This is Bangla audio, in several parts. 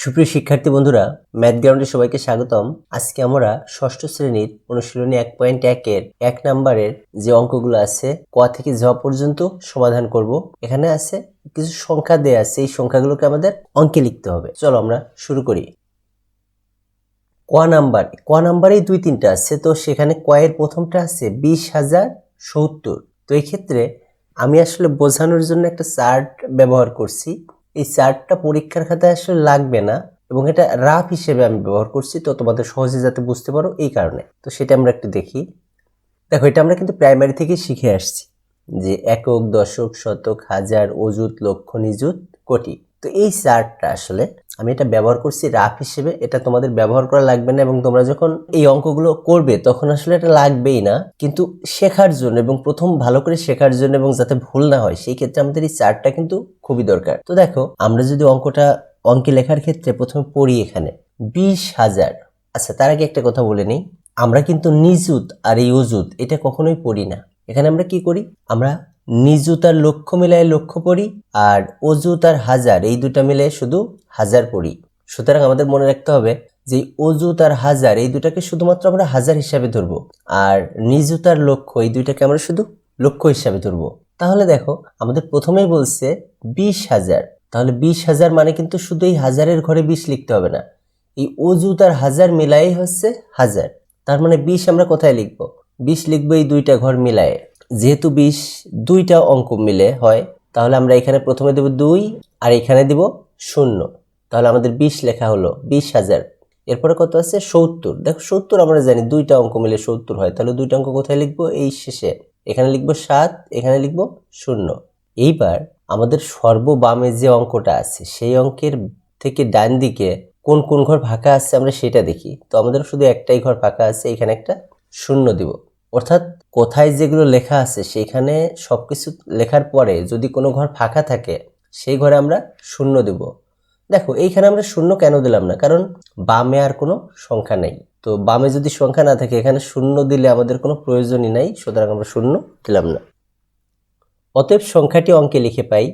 সুপ্রিয় শিক্ষার্থী বন্ধুরা, ম্যাথ গ্রাউন্ডে সবাইকে স্বাগতম। আজকে আমরা ষষ্ঠ শ্রেণীর অনুশীলনী 1.1 এর 1 নম্বরের যে অঙ্কগুলো আছে ক থেকে জ পর্যন্ত সমাধান করব। এখানে আছে কিছু সংখ্যা দেয়া আছে, এই সংখ্যাগুলোকে আমাদের অঙ্কে লিখতে হবে। চলো আমরা শুরু করি। ক নাম্বারেই 2-3টা আছে, তো সেখানে ক এর প্রথমটা আছে 20,070। তো এই ক্ষেত্রে আমি আসলে বোঝানোর জন্য একটা চার্ট ব্যবহার করছি। এই চার্টটা পরীক্ষার খাতায় আসলে লাগবে না এবং এটা রাফ হিসেবে আমি ব্যবহার করছি, তো তোমাদের সহজে যাতে বুঝতে পারো এই কারণে। তো সেটা আমরা একটু দেখি। দেখো, এটা আমরা কিন্তু প্রাইমারি থেকে শিখে আসছি যে একক, দশক, শতক, হাজার, অযুত, লক্ষ, নিযুত, কোটি। তো এই চার্টটা আসলে আমি এটা ব্যবহার করছি রাফ হিসেবে, এটা তোমাদের ব্যবহার করা লাগবে না এবং তোমরা যখন এই অঙ্কগুলো করবে তখন আসলে এটা লাগবেই না, কিন্তু শেখার জন্য এবং প্রথম ভালো করে শেখার জন্য এবং যাতে ভুল না হয় সেই ক্ষেত্রে আমাদের এই চার্টটা কিন্তু খুবই দরকার। তো দেখো, আমরা যদি অঙ্কে লেখার ক্ষেত্রে প্রথমে পড়ি এখানে 20,000। আচ্ছা, তার আগে একটা কথা বলে নিই, আমরা কিন্তু নিযুত আর এই অযুত এটা কখনোই পড়ি না। এখানে আমরা কি করি, আমরা নিযুত আর লক্ষ মিলায় লক্ষ পড়ি, আর অযুত আর হাজার এই দুটা মিলে শুধু হাজার পড়ি। সুতরাং আমাদের মনে রাখতে হবে যে অযুত আর হাজার এই দুটাকে শুধুমাত্র আমরা হাজার হিসাবে ধরবো, আর নিযুত আর লক্ষ এই দুইটাকে আমরা শুধু লক্ষ হিসাবে ধরবো। তাহলে দেখো, আমাদের প্রথমেই বলছে 20,000, তাহলে 20,000 মানে কিন্তু শুধু এই হাজারের ঘরে 20 লিখতে হবে না, এই অযুত আর হাজার মিলাই হচ্ছে হাজার। তার মানে 20 আমরা কোথায় লিখবো, 20 লিখবো এই দুইটা ঘর মিলায়ে। যেহেতু 20 দুইটা অঙ্ক মিলে হয়, তাহলে আমরা এখানে প্রথমে দেব 2 আর এখানে দিব 0। তাহলে আমাদের 20 লেখা হলো 20,000। এরপরে কত আছে 70। দেখো 70 আমরা জানি দুইটা অঙ্ক মিলে 70 হয়, তাহলে দুইটা অঙ্ক কোথায় লিখবো, এই শেষে। এখানে লিখবো 7, এখানে লিখবো 0। এইবার আমাদের সর্ববামে যে অঙ্কটা আছে সেই অঙ্কের থেকে ডান দিকে কোন কোন ঘর ফাঁকা আছে আমরা সেটা দেখি। তো আমাদের শুধু একটাই ঘর ফাঁকা আছে, এখানে একটা 0 দিব। অর্থাৎ কোথায় যেগুলো লেখা আছে সেইখানে সবকিছু লেখার পরে যদি কোনো ঘর ফাঁকা থাকে সেই ঘরে আমরা 0 দেব। দেখো, এইখানে আমরা 0 কেন দিলাম না, কারণ বামে আর কোনো সংখ্যা নেই। তো বামে যদি সংখ্যা না থাকে এখানে 0 দিলে আমাদের কোনো প্রয়োজনই নাই, সুতরাং আমরা 0 দিলাম না। অতএব সংখ্যাটি অঙ্কে লিখে পাই।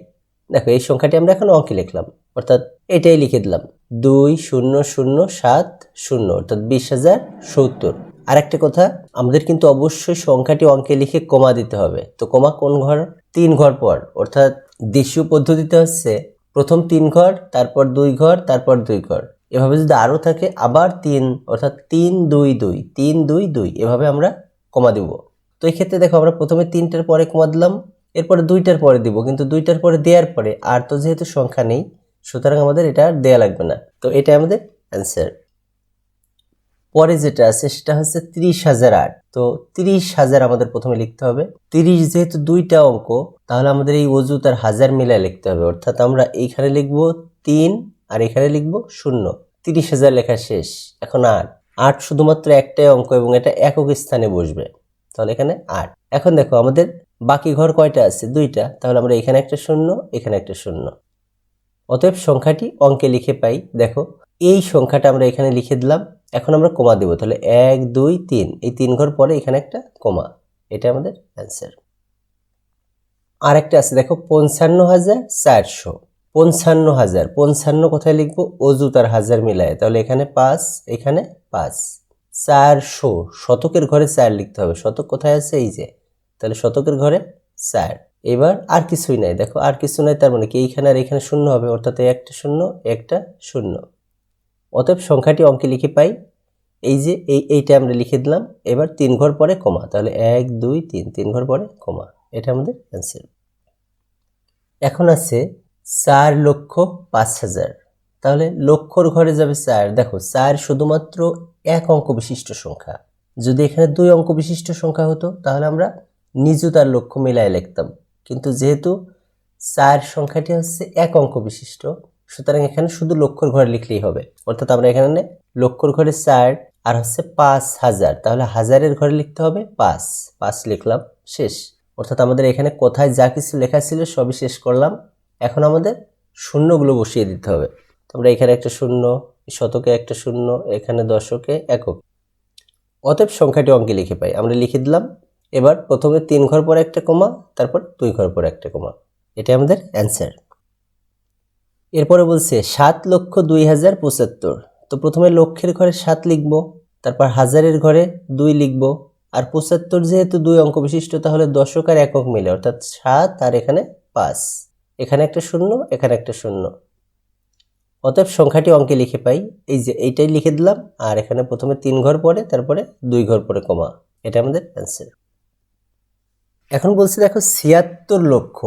দেখো, এই সংখ্যাটি আমরা এখন অঙ্কে লিখলাম, অর্থাৎ এটাই লিখে দিলাম 20,070, অর্থাৎ 20,070। আর একটা কথা, আমাদের কিন্তু অবশ্যই সংখ্যাটি অঙ্কে লিখে কমা দিতে হবে। তো কমা কোন ঘর, 3 ঘর পর, অর্থাৎ দেশীয় পদ্ধতিতে হচ্ছে প্রথম 3 ঘর, তারপর 2 ঘর, তারপর 2 ঘর। এভাবে যদি আরো থাকে আবার 3, অর্থাৎ 3 2 2 3 2 2 এভাবে আমরা কমা দিব। তো এই ক্ষেত্রে দেখো, আমরা প্রথমে 3টার পরে কমা দিলাম, এরপরে 2টার পরে দিব, কিন্তু 2টার পরে দেওয়ার পরে আর তো যেহেতু সংখ্যা নেই, সুতরাং আমাদের এটা আর দেয়া লাগবে না। তো এটা আমাদের অ্যান্সার। পরে যেটা আছে সেটা হচ্ছে 30,008। তো 30,000 আমাদের প্রথমে লিখতে হবে। 30 যেহেতু দুইটা অঙ্ক, তাহলে আমাদের এই অযুত আর হাজার মিলায় লিখতে হবে, অর্থাৎ আমরা এইখানে লিখবো 3 আর এখানে লিখবো 0। 30,000 লেখা শেষ। এখন 8 শুধুমাত্র একটাই অঙ্ক এবং এটা একক স্থানে বসবে, তাহলে এখানে 8। এখন দেখো, আমাদের বাকি ঘর কয়টা আছে, 2টা, তাহলে আমরা এখানে একটা 0, এখানে একটা 0। অতএব সংখ্যাটি অঙ্কে লিখে পাই। দেখো, এই সংখ্যাটা আমরা এখানে লিখে দিলাম, এখন আমরা কমা দেব, তাহলে 1 2 3, এই 3 ঘর পরে এখানে একটা কমা, এটা আমাদের অ্যান্সার। আর একটা আছে, দেখো 55,400। 55,000, 55 কোথায় লিখবো, অযুত আর হাজার মিলায়, তাহলে এখানে 5, এখানে 5। 400, শতকের ঘরে 4 লিখতে হবে, শতক কোথায় আছে, এই যে, তাহলে শতকের ঘরে 4। এবার আর কিছুই নাই, দেখো আর কিছু নাই, তার মানে কি এইখানে আর এখানে 0 হবে, অর্থাৎ একটা 0, একটা 0। অতএব সংখ্যাটি অঙ্কে লিখে পাই, এই যে এইটা আমরা লিখে দিলাম। এবার 3 ঘর পরে কমা, তাহলে 1 2 3, 3 ঘর পরে কমা, এটা আমাদের অ্যান্সার। এখন আছে 4,05,000। তাহলে লক্ষর ঘরে যাবে 4। দেখো, 4 শুধুমাত্র এক অঙ্ক বিশিষ্ট সংখ্যা। যদি এখানে 2 অঙ্ক বিশিষ্ট সংখ্যা হতো তাহলে আমরা নিযুত আর লক্ষ মিলায় লিখতাম, কিন্তু যেহেতু 4 সংখ্যাটি হচ্ছে এক অঙ্ক বিশিষ্ট, সুতরাং এখানে শুধু লক্ষর ঘরে লিখলেই হবে। অর্থাৎ আমরা এখানে লক্ষর ঘরে 4 আর হচ্ছে 5,000, তাহলে হাজারের ঘরে লিখতে হবে 5। 5 লিখলাম, শেষ। অর্থাৎ আমাদের এখানে কোথায় যা কিছু লেখা ছিল সবই শেষ করলাম। এখন আমাদের শূন্যগুলো বসিয়ে দিতে হবে। তোমরা এখানে একটা 0, শতকে একটা 0, এখানে দশকে একক। অতএব সংখ্যাটি অঙ্কে লিখে পাই, আমরা লিখে দিলাম। এবার প্রথমে 3 ঘর পরে একটা কমা, তারপর 2 ঘর পরে একটা কমা, এটা আমাদের অ্যান্সার। এরপরে বলছে 7,02,075। তো প্রথমে লক্ষের ঘরে 7 লিখব, তারপর হাজারের ঘরে 2 লিখব, আর 75 যেহেতু 2 অঙ্ক বিশিষ্ট তাহলে দশক আর একক মিলে অর্থাৎ 7 আর এখানে 5, এখানে একটা শূন্য, এখানে একটা শূন্য। অতএব সংখ্যাটি অঙ্কে লিখে পাই এই যে এইটাই লিখে দিলাম, আর এখানে প্রথমে 3 ঘর পরে তারপরে 2 ঘর পরে কমা। এটা আমাদের অ্যান্সার। এখন বলছি দেখো 76 লক্ষ।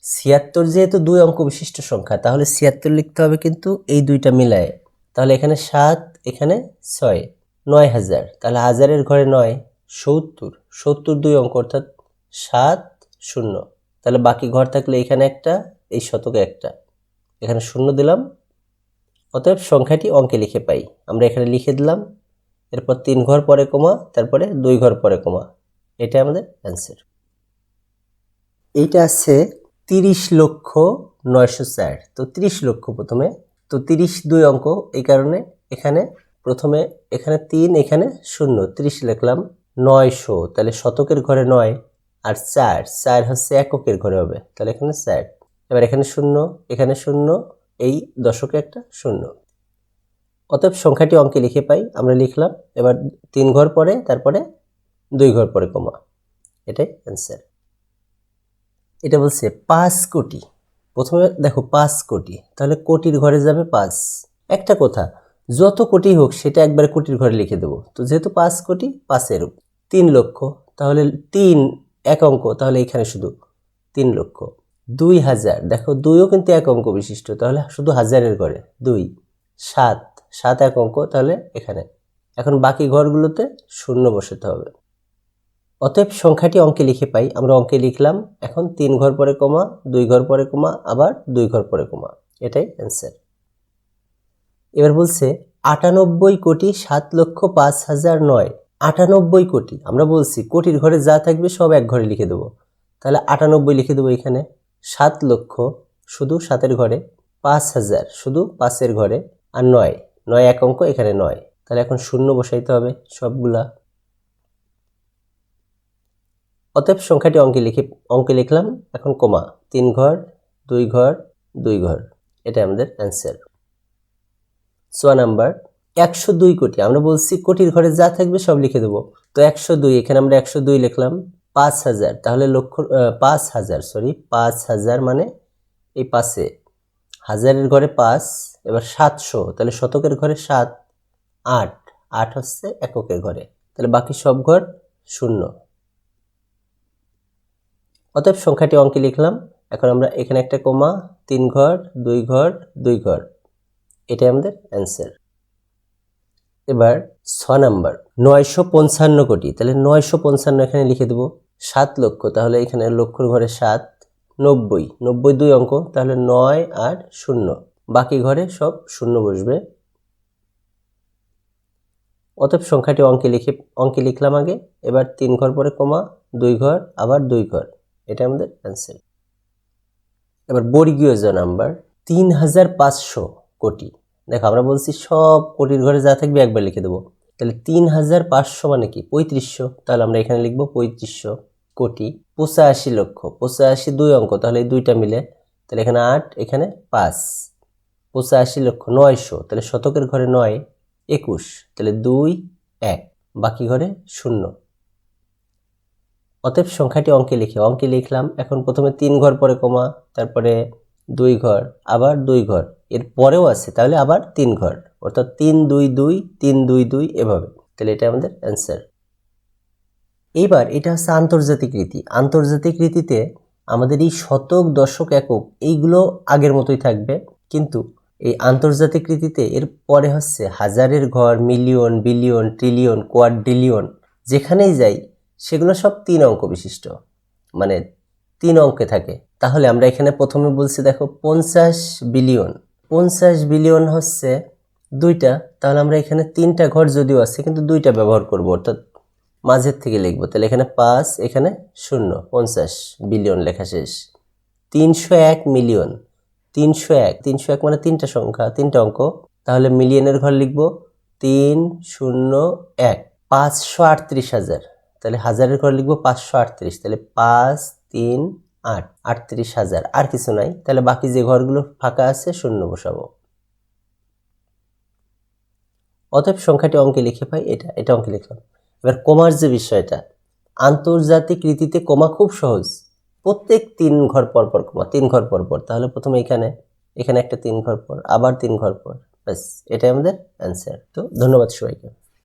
76 যেহেতু 2 অঙ্ক বিশিষ্ট সংখ্যা তাহলে 76 লিখতে হবে কিন্তু এই দুইটা মিলায়ে। তাহলে এখানে 7, এখানে 6, 9,000, তাহলে হাজারের ঘরে 9, 70, 70 2 অঙ্ক অর্থাৎ 7 0। তাহলে বাকি ঘর থাকলে এখানে একটা, এই শতকে একটা, এখানে শূন্য দিলাম। অতএব সংখ্যাটি অঙ্কে লিখে পাই। আমরা এখানে লিখে দিলাম, এরপর 3 ঘর পরে কমা, তারপরে 2 ঘর পরে কমা। এটা আমাদের অ্যান্সার। এইটা আছে 30,09,004। তো 30 লক্ষ প্রথমে, তো 30 2 অঙ্ক, এই কারণে এখানে প্রথমে এখানে 3, এখানে 0, 30 লিখলাম। 900, তাহলে শতকের ঘরে 9, আর 4, 4 হচ্ছে এককের ঘরে হবে, তাহলে এখানে 4। এবার এখানে 0, এখানে 0, এই দশকে একটা 0। অতএব সংখ্যাটি অঙ্কে লিখে পাই। আমরা লিখলাম, এবার 3 ঘর পরে তারপরে 2 ঘর পরে কমা। এটাই অ্যান্সার। এটা বলছে 5 কোটি। প্রথমে দেখো 5 কোটি, তাহলে কোটির ঘরে যাবে 5। একটা কথা, যত কোটি হোক সেটা একবারে কোটির ঘরে লিখে দেবো। তো যেহেতু 5 কোটি, 5-এর 3 লক্ষ, তাহলে 3 এক অঙ্ক, তাহলে এখানে শুধু 3 লক্ষ। 2,000, দেখো 2ও কিন্তু এক অঙ্ক বিশিষ্ট, তাহলে শুধু হাজারের ঘরে 2। 7, 7 এক অঙ্ক, তাহলে এখানে। এখন বাকি ঘরগুলোতে শূন্য বসাতে হবে। অতএব সংখ্যাটি অঙ্কে লিখে পাই। আমরা অঙ্কে লিখলাম, এখন 3 ঘর পরে কমা, 2 ঘর পরে কমা, আবার 2 ঘর পরে কমা। এটাই অ্যান্সার। এবার বলছে 98,07,05,009। 98 কোটি, আমরা বলছি কোটির ঘরে যা থাকবে সব এক ঘরে লিখে দেবো, তাহলে 98 লিখে দেবো এখানে। 7 লক্ষ শুধু 7-এর ঘরে, 5,000 শুধু 5-এর ঘরে, আর 9, 9 এক অঙ্ক, এখানে 9, তাহলে এখন শূন্য বসাইতে হবে সবগুলা। অতএব সংখ্যাটি অঙ্কে লিখলাম, এখন কমা, 3 ঘর, 2 ঘর, 2 ঘর। এটা আমাদের অ্যান্সার। 6 নাম্বার 102 কোটি। আমরা বলছি কোটির ঘরে যা থাকবে সব লিখে দেবো, তো 102, এখানে আমরা 102 লিখলাম। 5,000, তাহলে 5,000 মানে এই 5-এ হাজারের ঘরে 5, এবার 700, তাহলে শতকের ঘরে 7, 8, 8 হচ্ছে এককের ঘরে, তাহলে বাকি সব ঘর শূন্য। অতএব সংখ্যাটি অঙ্কে লিখলাম। এখন আমরা এখানে একটা কমা, 3 ঘর, 2 ঘর, 2 ঘর। এটাই আমাদের অ্যান্সার। এবার 6 নাম্বার 955 কোটি, তাহলে 955 এখানে লিখে দেবো। 7 লক্ষ, তাহলে এখানে লক্ষর ঘরে 7, 90, 90 2 অঙ্ক, তাহলে 9 আর 0, বাকি ঘরে সব শূন্য বসবে। অতএব সংখ্যাটি অঙ্কে লিখলাম আগে, এবার 3 ঘর পরে কমা, 2 ঘর, আবার 2 ঘর। এটা আমাদের অ্যান্সার। এবার বর্গীয় জ নাম্বার 3,500 কোটি। দেখো আমরা বলছি সব কোটির ঘরে যা থাকবে একবার লিখে দেবো, তাহলে 3,500 মানে কি 3500, তাহলে আমরা এখানে লিখবো 3500 কোটি। 85 লক্ষ, 85 2 অঙ্ক, তাহলে এই দুইটা মিলে, তাহলে এখানে 8, এখানে 5, 85 লক্ষ। 900, তাহলে শতকের ঘরে 9, 21, তাহলে 2, 1, বাকি ঘরে 0। অতএব সংখ্যাটি অঙ্কে লিখলাম। এখন প্রথমে 3 ঘর পরে কমা, তারপরে 2 ঘর, আবার 2 ঘর, এর পরেও আছে, তাহলে আবার 3 ঘর, অর্থাৎ 3 2 2 3 2 2 এভাবে। তাহলে এটা আমাদের অ্যান্সার। এইবার এটা হচ্ছে আন্তর্জাতিক রীতি। আন্তর্জাতিক রীতিতে আমাদের এই শতক, দশক, একক এইগুলো আগের মতোই থাকবে, কিন্তু এই আন্তর্জাতিক রীতিতে এর পরে হচ্ছে হাজারের ঘর, মিলিয়ন, বিলিয়ন, ট্রিলিয়ন, কোয়াড্রিলিয়ন, যেখানেই যাই সেগুলো সব 3 অঙ্ক বিশিষ্ট, মানে 3 অঙ্কে থাকে। তাহলে আমরা এখানে প্রথমে বলছি দেখো 50 বিলিয়ন। 50 বিলিয়ন হচ্ছে 2টা, তাহলে আমরা এখানে 3টা ঘর যদিও আছে কিন্তু 2টা ব্যবহার করব, অর্থাৎ মাঝের থেকে লিখবো। তাহলে এখানে 5, এখানে 0, 50 বিলিয়ন লেখা শেষ। 301 মিলিয়ন, 301 মানে 3টা সংখ্যা, 3টা অঙ্ক, তাহলে মিলিয়নের ঘর লিখবো 301। 538,000, তাহলে হাজারের ঘর লিখবো 538, তাহলে 5 3 8 38,000 আর কিছু নাই, তাহলে বাকি যে ঘরগুলো ফাঁকা আছে শূন্য বসাবো। অতএব সংখ্যাটি অঙ্কে লিখে পাই এটা অঙ্কে লিখলাম। এবার কমার যে বিষয়টা, আন্তর্জাতিক রীতিতে কমা খুব সহজ, প্রত্যেক 3 ঘর পর পর কমা, 3 ঘর পর পর, তাহলে প্রথমে এখানে একটা 3 ঘর পর, আবার 3 ঘর পর, ব্যাস এটাই আমাদের অ্যান্সার। তো ধন্যবাদ সবাইকে।